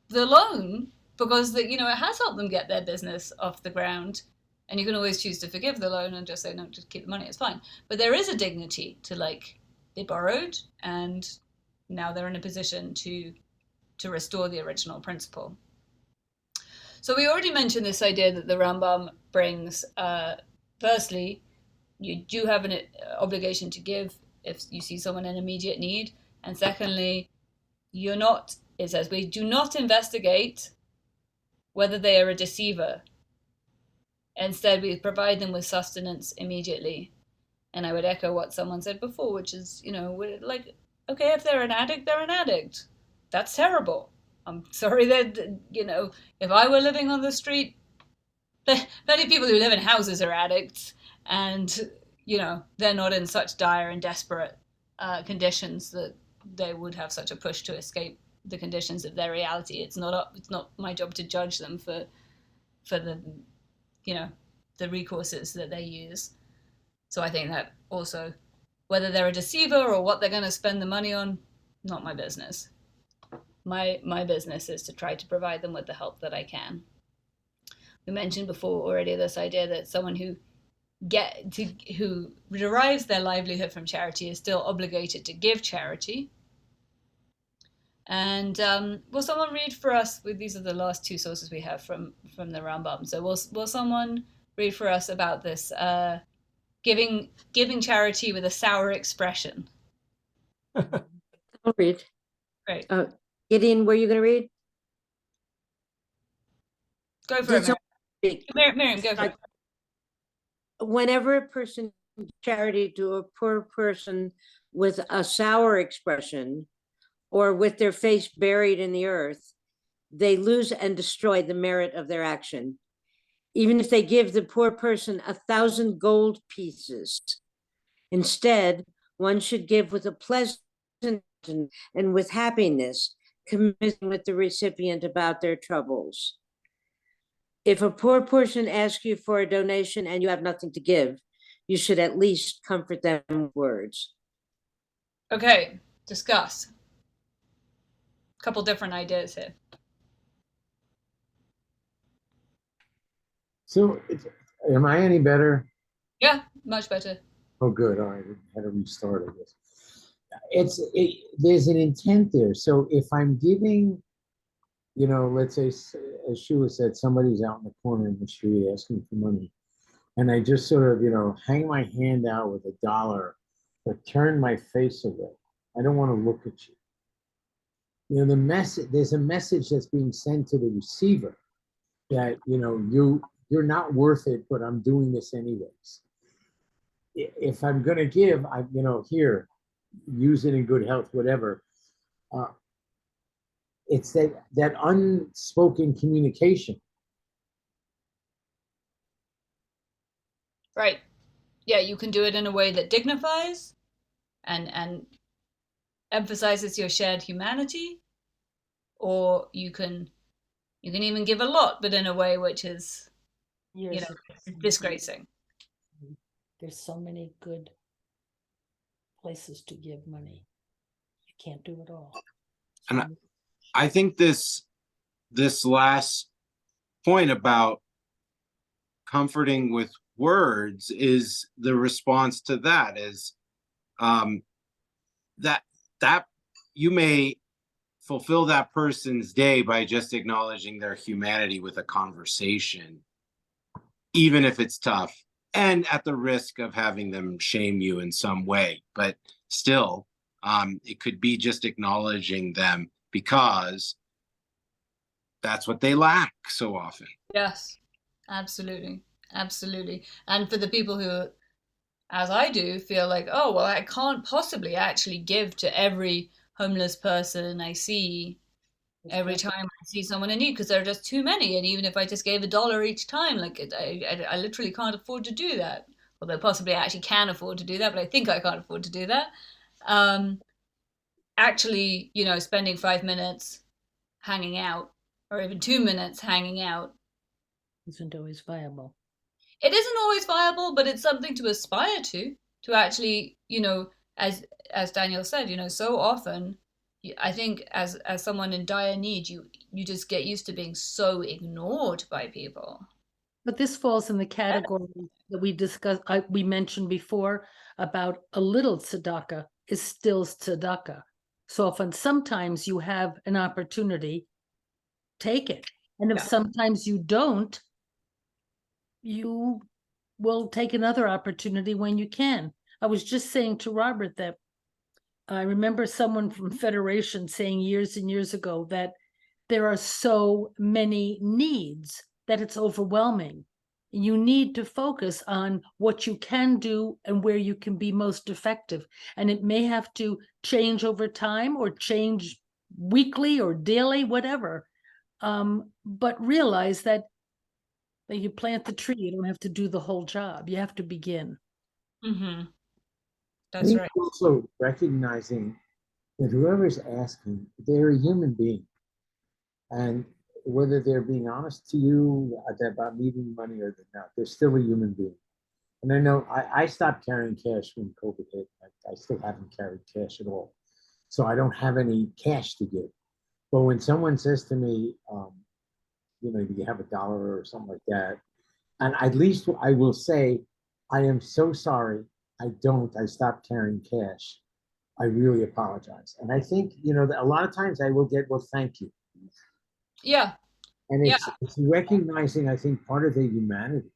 the loan because it has helped them get their business off the ground. And you can always choose to forgive the loan and just say, no, just keep the money, it's fine. But there is a dignity to, like, they borrowed and now they're in a position to restore the original principle. So we already mentioned this idea that the Rambam brings, firstly, you do have an obligation to give if you see someone in immediate need. And secondly, it says, we do not investigate whether they are a deceiver. Instead, we provide them with sustenance immediately. And I would echo what someone said before, which is, like, okay, if they're an addict, they're an addict. That's terrible. I'm sorry that, if I were living on the street, many people who live in houses are addicts, and, they're not in such dire and desperate conditions that they would have such a push to escape the conditions of their reality. It's not my job to judge them for the, the recourses that they use. So I think that also, whether they're a deceiver or what they're going to spend the money on, not my business. My business is to try to provide them with the help that I can. We mentioned before already this idea that someone who derives their livelihood from charity is still obligated to give charity. And will someone read for us? These are the last two sources we have from the Rambam. So will someone read for us about this giving charity with a sour expression? I'll read. Great. Gideon, were you going to read? Go for it, Miriam. Miriam, go for it. Whenever a person gives charity to a poor person with a sour expression or with their face buried in the earth, they lose and destroy the merit of their action. Even if they give the poor person 1,000 gold pieces. Instead, one should give with a pleasant and with happiness, communicating with the recipient about their troubles. If a poor person asks you for a donation and you have nothing to give, you should at least comfort them with words. Okay, discuss. A couple different ideas here. So, am I any better? Yeah, much better. Oh, good. All right, I had to restart, I guess. There's an intent there. So if I'm giving, let's say, as Shua said, somebody's out in the corner in the street asking for money, and I just sort of, hang my hand out with $1, but turn my face away. I don't want to look at you. There's a message that's being sent to the receiver that, you're not worth it, but I'm doing this anyways. If I'm going to give, here, use it in good health, whatever. It's that unspoken communication. Right. Yeah, you can do it in a way that dignifies and emphasizes your shared humanity, or you can even give a lot, but in a way which is, disgracing. There's so many good places to give money. You can't do it all. And I think this last point about comforting with words is the response to that is that you may fulfill that person's day by just acknowledging their humanity with a conversation, even if it's tough and at the risk of having them shame you in some way. But still, it could be just acknowledging them because that's what they lack so often. Yes, absolutely. And for the people who, as I do, feel like, oh, well, I can't possibly actually give to every homeless person I see every time I see someone in need, because there are just too many. And even if I just gave $1 each time, like I literally can't afford to do that. Although possibly I actually can afford to do that, but I think I can't afford to do that. Actually, spending 5 minutes hanging out, or even 2 minutes hanging out, isn't always viable. It isn't always viable, but it's something to aspire to actually, as Daniel said, so often, I think as someone in dire need, you just get used to being so ignored by people. But this falls in the category that we discussed, we mentioned before about a little tzedakah is still tzedakah. So often, sometimes you have an opportunity, take it. And if sometimes you don't, you will take another opportunity when you can. I was just saying to Robert that I remember someone from Federation saying years and years ago that there are so many needs that it's overwhelming. You need to focus on what you can do and where you can be most effective. And it may have to change over time or change weekly or daily, whatever. But realize that you plant the tree, you don't have to do the whole job. You have to begin. Mm-hmm. I That's think right. also recognizing that whoever's asking, they're a human being. And whether they're being honest to you about needing money or not, they're still a human being. And I know I stopped carrying cash when COVID hit. I still haven't carried cash at all. So I don't have any cash to give. But when someone says to me, you know, do you have $1 or something like that? And at least I will say, I am so sorry. I don't. I stopped carrying cash. I really apologize. And I think, you know, a lot of times I will get, well, thank you. Yeah. And Yeah. it's recognizing, I think, part of the humanity.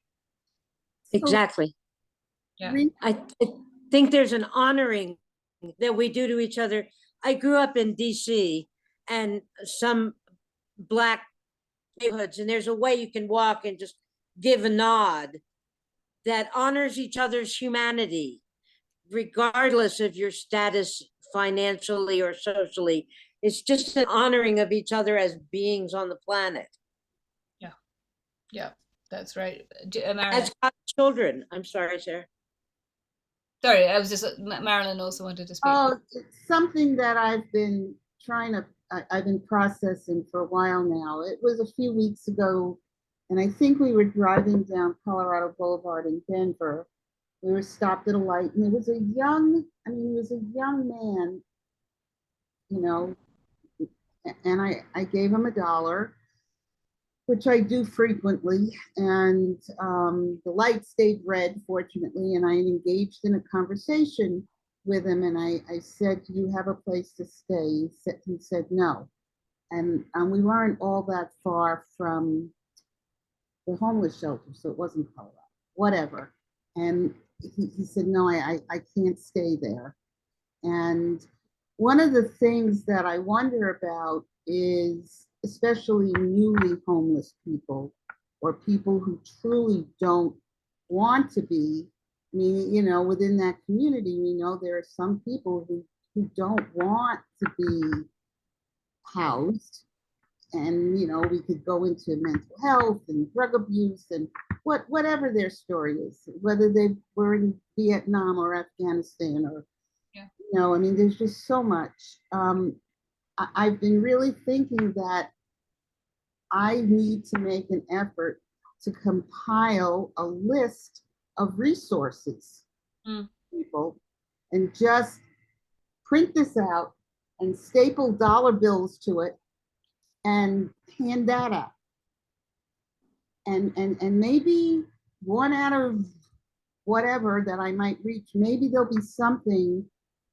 Exactly. Yeah. I think there's an honoring that we do to each other. I grew up in DC and some Black neighborhoods, and there's a way you can walk and just give a nod that honors each other's humanity, regardless of your status financially or socially. It's just an honoring of each other as beings on the planet. Yeah. Yeah. That's right. As God's children. I'm sorry, Sarah. Sorry, I was just, Marilyn also wanted to speak. Oh, it's something that I've been I've been processing for a while now. It was a few weeks ago, and I think we were driving down Colorado Boulevard in Denver. We were stopped at a light, and it was he was a young man, you know, and I gave him $1, which I do frequently, and the light stayed red, fortunately, and I engaged in a conversation with him, and I said, do you have a place to stay? He said no. And we weren't all that far from the homeless shelter, so it wasn't Colorado, whatever. And he said, no, I can't stay there. And one of the things that I wonder about is, especially newly homeless people or people who truly don't want to be, I mean, you know, within that community, we know there are some people who don't want to be housed. And, you know, we could go into mental health and drug abuse and whatever their story is, whether they were in Vietnam or Afghanistan or, you know, I mean, there's just so much. I've been really thinking that I need to make an effort to compile a list of resources, people, and just print this out and staple dollar bills to it and hand that out. And maybe one out of whatever that I might reach, maybe there'll be something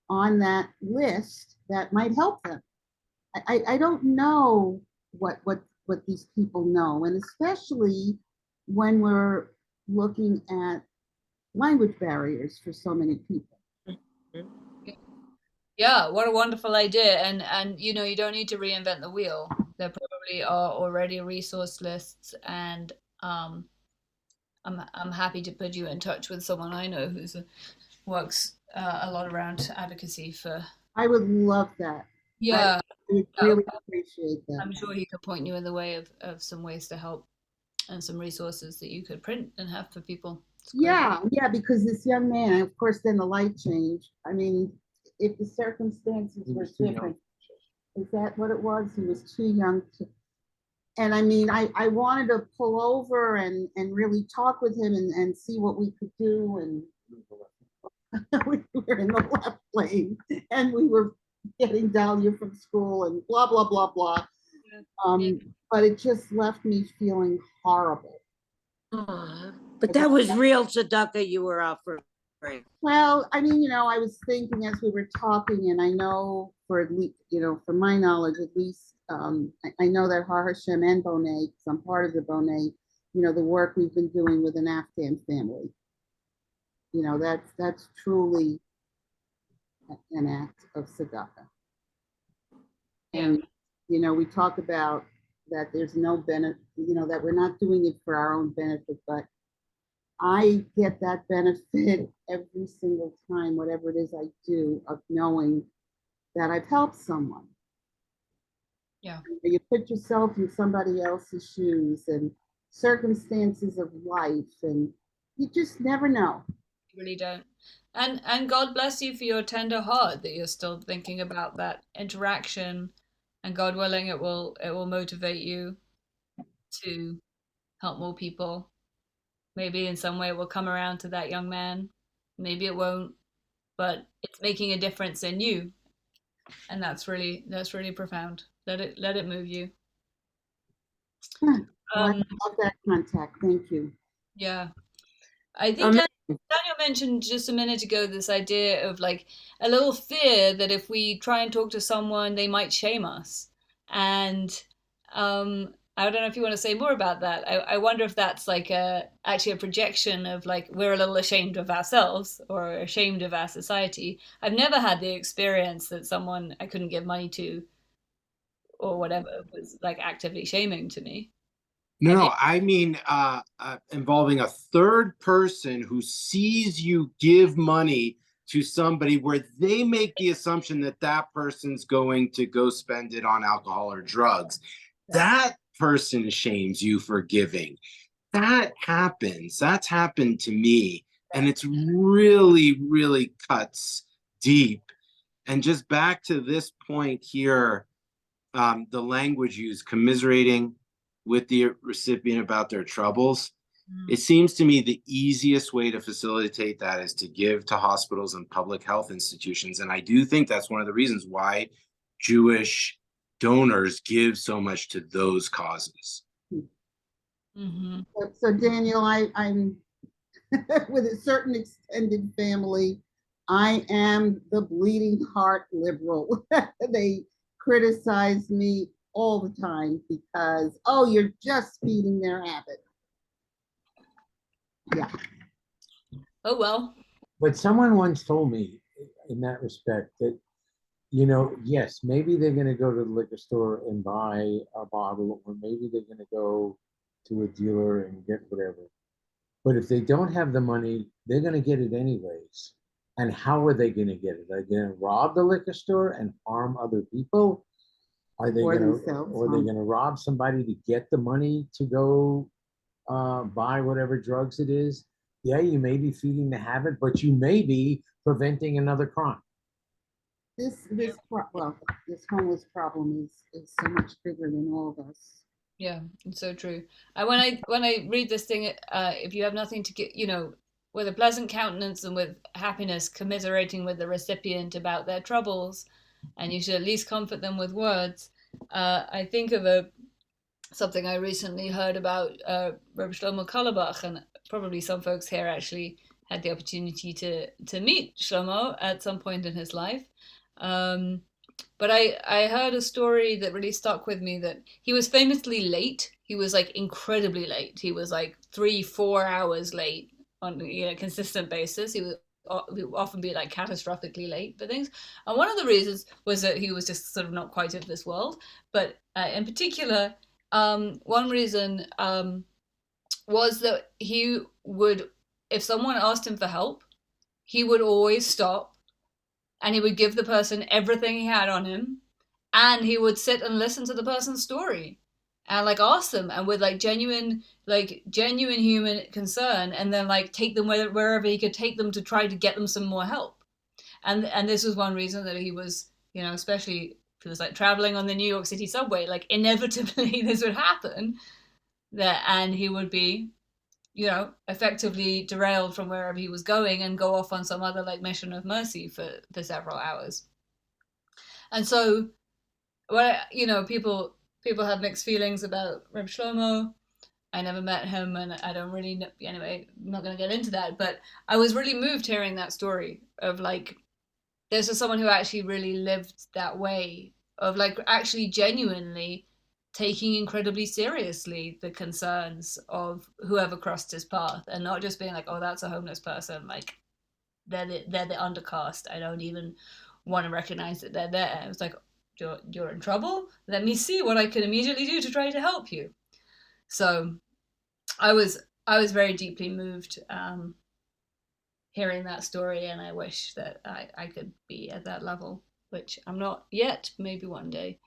on that list that might help them. I don't know what these people know, and especially when we're looking at language barriers for so many people. Yeah, what a wonderful idea. And you know, you don't need to reinvent the wheel. There probably are already resource lists, and I'm happy to put you in touch with someone I know who's works a lot around advocacy for. I would love that. Yeah, I would really appreciate that. I'm sure he could point you in the way of some ways to help and some resources that you could print and have for people. Yeah, because this young man, of course, then the light changed. I mean, if the circumstances were different, is that what it was? He was too young to. And I mean, I wanted to pull over and really talk with him and see what we could do. And we were in the left lane and we were getting Dahlia from school and blah, blah, blah, blah. But it just left me feeling horrible. But that was real tzedakah you were offering. Well, I mean, you know, I was thinking as we were talking, and I know for at least, you know, from my knowledge, at least, I know that Har Hashem and Bonnet, because I'm part of the Bonnet, the work we've been doing with an Afghan family. That's truly an act of tzedakah. And, we talk about that there's no benefit, that we're not doing it for our own benefit, but I get that benefit every single time, whatever it is I do, of knowing that I've helped someone. Yeah. You put yourself in somebody else's shoes and circumstances of life, and you just never know. You really don't. And God bless you for your tender heart that you're still thinking about that interaction, and God willing, it will motivate you to help more people. Maybe in some way it will come around to that young man. Maybe it won't, but it's making a difference in you, and that's really profound. Let it move you. Well, I love that contact. Thank you. Yeah, I think Daniel mentioned just a minute ago this idea of like a little fear that if we try and talk to someone, they might shame us. And I don't know if you want to say more about that. I wonder if that's like actually a projection of like we're a little ashamed of ourselves or ashamed of our society. I've never had the experience that someone I couldn't give money to or whatever was like actively shaming to me. No, I mean involving a third person who sees you give money to somebody where they make the assumption that that person's going to go spend it on alcohol or drugs. That person shames you for giving. That happens. That's happened to me. And it's really, really cuts deep. And just back to this point here, the language used, commiserating with the recipient about their troubles. It seems to me the easiest way to facilitate that is to give to hospitals and public health institutions. And I do think that's one of the reasons why Jewish donors give so much to those causes. Mm-hmm. So Daniel, I'm with a certain extended family, I am the bleeding heart liberal. They criticize me all the time because, oh, you're just feeding their habit. Yeah. Oh, well. But someone once told me in that respect that, yes, maybe they're going to go to the liquor store and buy a bottle, or maybe they're going to go to a dealer and get whatever. But if they don't have the money, they're going to get it anyways. And how are they going to get it? Are they going to rob the liquor store and harm other people? Are they going to rob somebody to get the money to go buy whatever drugs it is? Yeah, you may be feeding the habit, but you may be preventing another crime. This homeless problem is so much bigger than all of us. Yeah, it's so true. When I read this thing, if you have nothing to get, with a pleasant countenance and with happiness, commiserating with the recipient about their troubles, and you should at least comfort them with words. I think of something I recently heard about Rabbi Shlomo Carlebach, and probably some folks here actually had the opportunity to meet Shlomo at some point in his life. But I heard a story that really stuck with me, that he was famously late. He was like incredibly late. He was like 3-4 hours late on a consistent basis. He would often be like catastrophically late for things. And one of the reasons was that he was just sort of not quite of this world. But in particular, one reason was that he would, if someone asked him for help, he would always stop and he would give the person everything he had on him, and he would sit and listen to the person's story and like ask them, and with like genuine human concern, and then like take them wherever he could take them to try to get them some more help. And this was one reason that he was, especially if he was like traveling on the New York City subway, like inevitably this would happen, and he would be effectively derailed from wherever he was going and go off on some other like mission of mercy for several hours. And so, people have mixed feelings about Reb Shlomo. I never met him, and I don't really know. Anyway, I'm not going to get into that. But I was really moved hearing that story of like, there's just someone who actually really lived that way, of like actually genuinely taking incredibly seriously the concerns of whoever crossed his path, and not just being like, oh, that's a homeless person, like they're the undercast. I don't even want to recognize that they're there. It was like, you're in trouble. Let me see what I can immediately do to try to help you. So I was very deeply moved hearing that story, and I wish that I could be at that level, which I'm not yet. Maybe one day.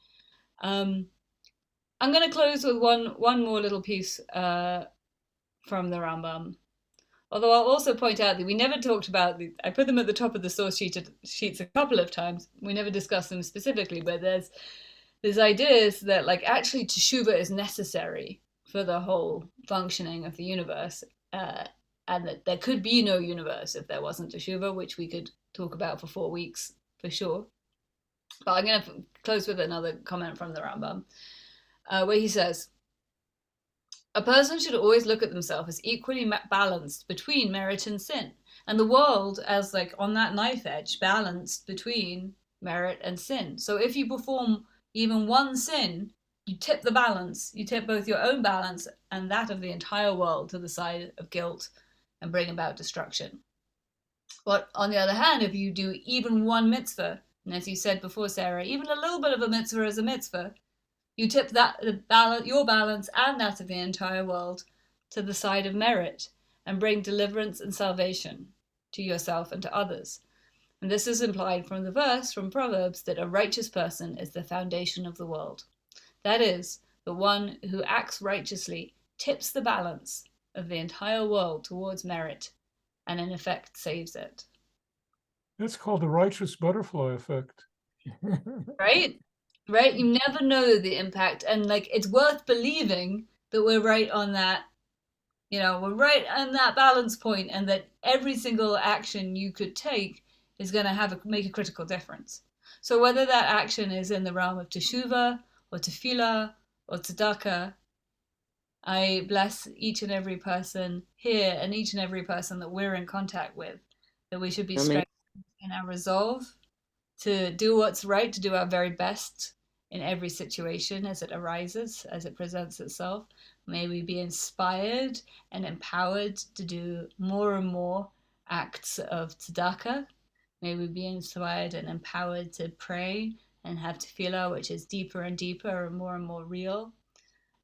I'm going to close with one more little piece from the Rambam. Although I'll also point out that we never talked about I put them at the top of the source sheets a couple of times. We never discussed them specifically, but there's ideas that like actually Teshuva is necessary for the whole functioning of the universe, and that there could be no universe if there wasn't Teshuva, which we could talk about for 4 weeks for sure. But I'm going to close with another comment from the Rambam, where he says, a person should always look at themselves as equally balanced between merit and sin, and the world as like on that knife edge, balanced between merit and sin. So if you perform even one sin, you tip the balance. You tip both your own balance and that of the entire world to the side of guilt and bring about destruction. But on the other hand, if you do even one mitzvah, and as you said before, Sarah, even a little bit of a mitzvah is a mitzvah, you tip your balance and that of the entire world to the side of merit and bring deliverance and salvation to yourself and to others. And this is implied from the verse from Proverbs that a righteous person is the foundation of the world. That is, the one who acts righteously tips the balance of the entire world towards merit and in effect saves it. That's called the righteous butterfly effect. Right? Right? You never know the impact. And like, it's worth believing that we're right on that, we're right on that balance point, and that every single action you could take is going to make a critical difference. So whether that action is in the realm of Teshuva or Tefila or Tzedaka, I bless each and every person here and each and every person that we're in contact with, that we should be strengthened in our resolve to do what's right, to do our very best in every situation as it arises, as it presents itself. May we be inspired and empowered to do more and more acts of tzedakah. May we be inspired and empowered to pray and have tefillah, which is deeper and deeper and more real.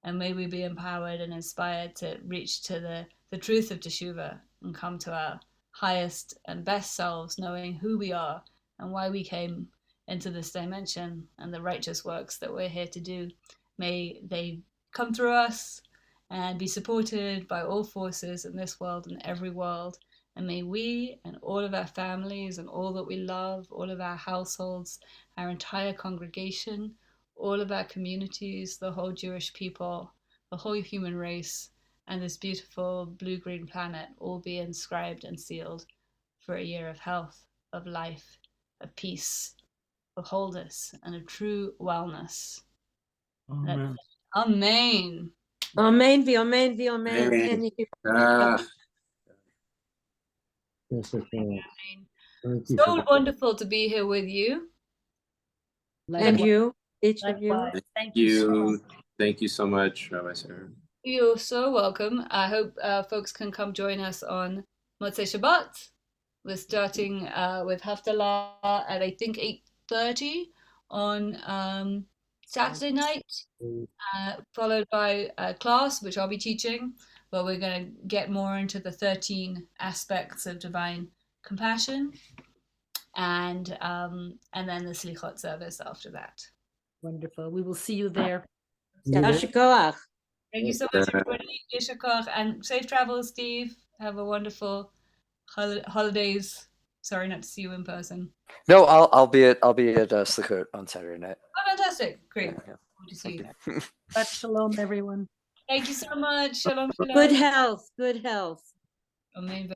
And may we be empowered and inspired to reach to the truth of Teshuva and come to our highest and best selves, knowing who we are and why we came into this dimension and the righteous works that we're here to do. May they come through us and be supported by all forces in this world and every world. And may we and all of our families and all that we love, all of our households, our entire congregation, all of our communities, the whole Jewish people, the whole human race, and this beautiful blue-green planet all be inscribed and sealed for a year of health, of life, of peace, of wholeness, and of true wellness. Amen. Amen. Amen, amen, amen. Yes, okay. Thank you So for that. wonderful to be here with you. And you, each of you. Likewise. Thank you so much. Thank you so much, Rabbi Sarah. You're so welcome. I hope folks can come join us on Motzei Shabbat. We're starting with Haftalah at I think 8:30 on Saturday night, followed by a class which I'll be teaching, where we're going to get more into the 13 aspects of divine compassion, and then the Slichot service after that. Wonderful. We will see you there. Yashikoach. Thank you so much, everybody. Yesher koach, and safe travels, Steve. Have a wonderful holidays. Sorry not to see you in person. No, I'll be at Slichot on Saturday night. Oh, fantastic! Great. Yeah. Good to see you. But shalom, everyone. Thank you so much. Shalom, shalom. Good health, good health. Amen.